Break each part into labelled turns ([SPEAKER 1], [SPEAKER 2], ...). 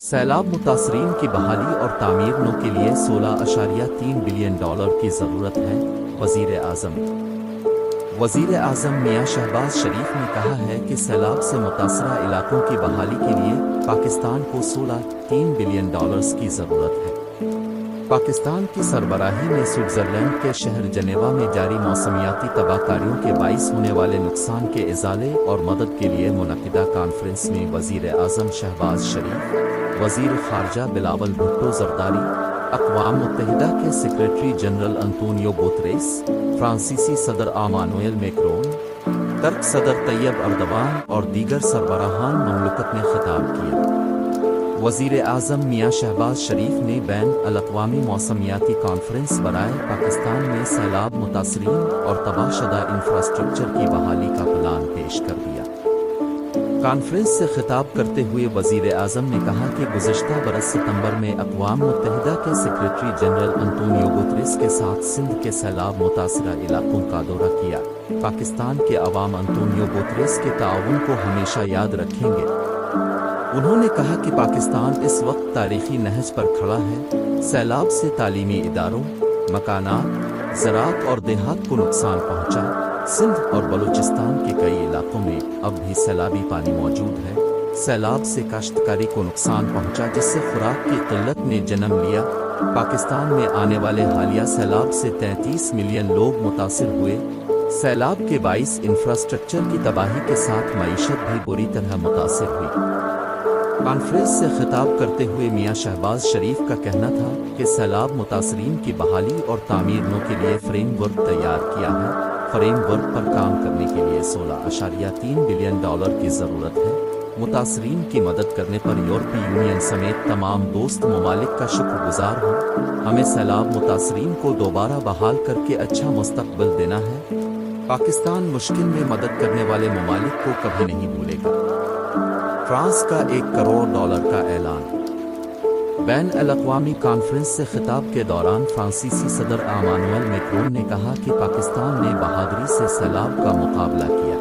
[SPEAKER 1] سیلاب متاثرین کی بحالی اور تعمیر نو کے لیے $16.3 بلین کی ضرورت ہے۔ وزیر اعظم میاں شہباز شریف نے کہا ہے کہ سیلاب سے متاثرہ علاقوں کی بحالی کے لیے پاکستان کو $16.3 بلین کی ضرورت ہے۔ پاکستان کی سربراہی میں سوئٹزرلینڈ کے شہر جنیوا میں جاری موسمیاتی تباہ کاریوں کے باعث ہونے والے نقصان کے ازالے اور مدد کے لیے منعقدہ کانفرنس میں وزیر اعظم شہباز شریف، وزیر خارجہ بلاول بھٹو زرداری، اقوام متحدہ کے سیکریٹری جنرل انطونیو گوتریس، فرانسیسی صدر ایمانوئل میکرون، ترک صدر طیب اردوان اور دیگر سربراہان مملکت نے خطاب کیا۔ وزیر اعظم میاں شہباز شریف نے بین الاقوامی موسمیاتی کانفرنس برائے پاکستان میں سیلاب متاثرین اور تباہ شدہ انفراسٹرکچر کی بحالی کا پلان پیش کر دیا۔ کانفرنس سے خطاب کرتے ہوئے وزیر اعظم نے کہا کہ گزشتہ برس ستمبر میں اقوام متحدہ کے سیکریٹری جنرل انطونیو گوتریس کے ساتھ سندھ کے سیلاب متاثرہ علاقوں کا دورہ کیا۔ پاکستان کے عوام انطونیو گوتریس کے تعاون کو ہمیشہ یاد رکھیں گے۔ انہوں نے کہا کہ پاکستان اس وقت تاریخی نہج پر کھڑا ہے۔ سیلاب سے تعلیمی اداروں، مکانات، زراعت اور دیہات کو نقصان پہنچا۔ سندھ اور بلوچستان کے کئی علاقوں میں اب بھی سیلابی پانی موجود ہے۔ سیلاب سے کاشتکاری کو نقصان پہنچا جس سے خوراک کی قلت نے جنم لیا۔ پاکستان میں آنے والے حالیہ سیلاب سے 33 ملین لوگ متاثر ہوئے۔ سیلاب کے باعث انفراسٹرکچر کی تباہی کے ساتھ معیشت بھی بری طرح متاثر ہوئی۔ کانفرنس سے خطاب کرتے ہوئے میاں شہباز شریف کا کہنا تھا کہ سیلاب متاثرین کی بحالی اور تعمیر نو کے لیے فریم ورک تیار کیا ہے۔ فریم ورک پر کام کرنے کے لیے $16.3 بلین کی ضرورت ہے۔ متاثرین کی مدد کرنے پر یورپی یونین سمیت تمام دوست ممالک کا شکر گزار ہوں۔ ہمیں سیلاب متاثرین کو دوبارہ بحال کر کے اچھا مستقبل دینا ہے۔ پاکستان مشکل میں مدد کرنے والے ممالک کو کبھی نہیں بھولے گا۔ فرانس کا $1 کروڑ کا اعلان۔ بین الاقوامی کانفرنس سے خطاب کے دوران فرانسیسی صدر ایمانوئل میکرون نے کہا کہ پاکستان نے بہادری سے سیلاب کا مقابلہ کیا۔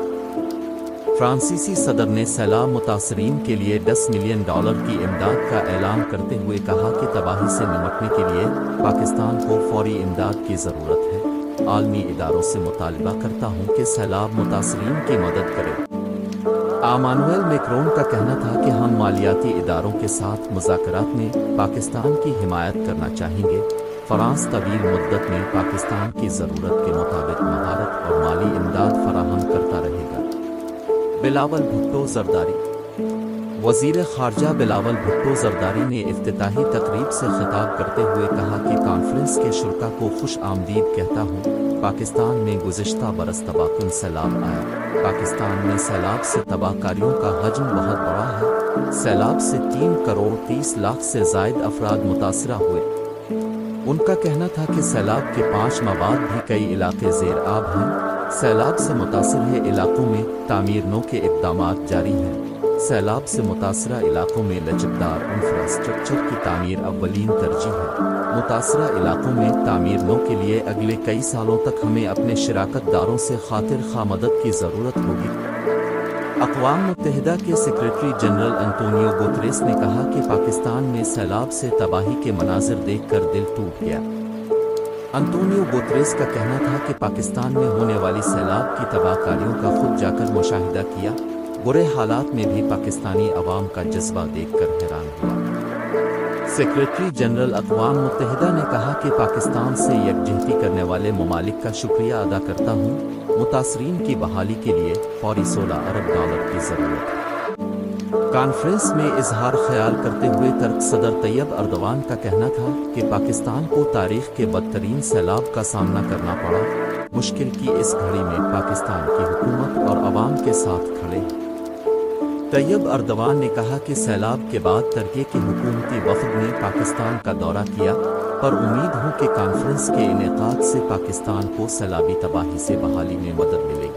[SPEAKER 1] فرانسیسی صدر نے سیلاب متاثرین کے لیے $10 ملین کی امداد کا اعلان کرتے ہوئے کہا کہ تباہی سے نمٹنے کے لیے پاکستان کو فوری امداد کی ضرورت ہے۔ عالمی اداروں سے مطالبہ کرتا ہوں کہ سیلاب متاثرین کی مدد کریں۔ ایمانوئل میکرون کا کہنا تھا کہ ہم مالیاتی اداروں کے ساتھ مذاکرات میں پاکستان کی حمایت کرنا چاہیں گے۔ فرانس طویل مدت میں پاکستان کی ضرورت کے مطابق مہارت اور مالی امداد فراہم کرتا رہے گا۔ بلاول بھٹو زرداری۔ وزیر خارجہ بلاول بھٹو زرداری نے افتتاحی تقریب سے خطاب کرتے ہوئے کہا کہ کانفرنس کے شرکاء کو خوش آمدید کہتا ہوں۔ پاکستان میں گزشتہ برس تباہ کن سیلاب آیا۔ پاکستان میں سیلاب سے تباہ کاریوں کا حجم بہت بڑا ہے۔ سیلاب سے 3 کروڑ 30 لاکھ سے زائد افراد متاثرہ ہوئے۔ ان کا کہنا تھا کہ سیلاب کے 5 ماہ بعد بھی کئی علاقے زیر آب ہیں۔ سیلاب سے متاثرہ علاقوں میں تعمیر نو کے اقدامات جاری ہیں۔ سیلاب سے متاثرہ علاقوں میں لچکدار انفراسٹرکچر کی تعمیر اولین ترجیح ہے۔ متاثرہ علاقوں میں تعمیر نو کے لیے اگلے کئی سالوں تک ہمیں اپنے شراکت داروں سے خاطر خواہ مدد کی ضرورت ہوگی۔ اقوام متحدہ کے سیکریٹری جنرل انطونیو گوتریس نے کہا کہ پاکستان میں سیلاب سے تباہی کے مناظر دیکھ کر دل ٹوٹ گیا۔ انطونیو گوتریس کا کہنا تھا کہ پاکستان میں ہونے والی سیلاب کی تباہ کاریوں کا خود جا کر مشاہدہ کیا۔ برے حالات میں بھی پاکستانی عوام کا جذبہ دیکھ کر حیران ہوا۔ سیکریٹری جنرل اقوام متحدہ نے کہا کہ پاکستان سے یکجہتی کرنے والے ممالک کا شکریہ ادا کرتا ہوں۔ متاثرین کی بحالی کے لیے فوری $16 ارب کی ضرورت ہے۔ کانفرنس میں اظہار خیال کرتے ہوئے ترک صدر طیب اردوان کا کہنا تھا کہ پاکستان کو تاریخ کے بدترین سیلاب کا سامنا کرنا پڑا۔ مشکل کی اس گھڑی میں پاکستان کی حکومت اور عوام کے ساتھ کھڑے ہیں۔ طیب اردوان نے کہا کہ سیلاب کے بعد ترکی کی حکومتی وفد نے پاکستان کا دورہ کیا، پر امید ہوں کہ کانفرنس کے انعقاد سے پاکستان کو سیلابی تباہی سے بحالی میں مدد ملے گی۔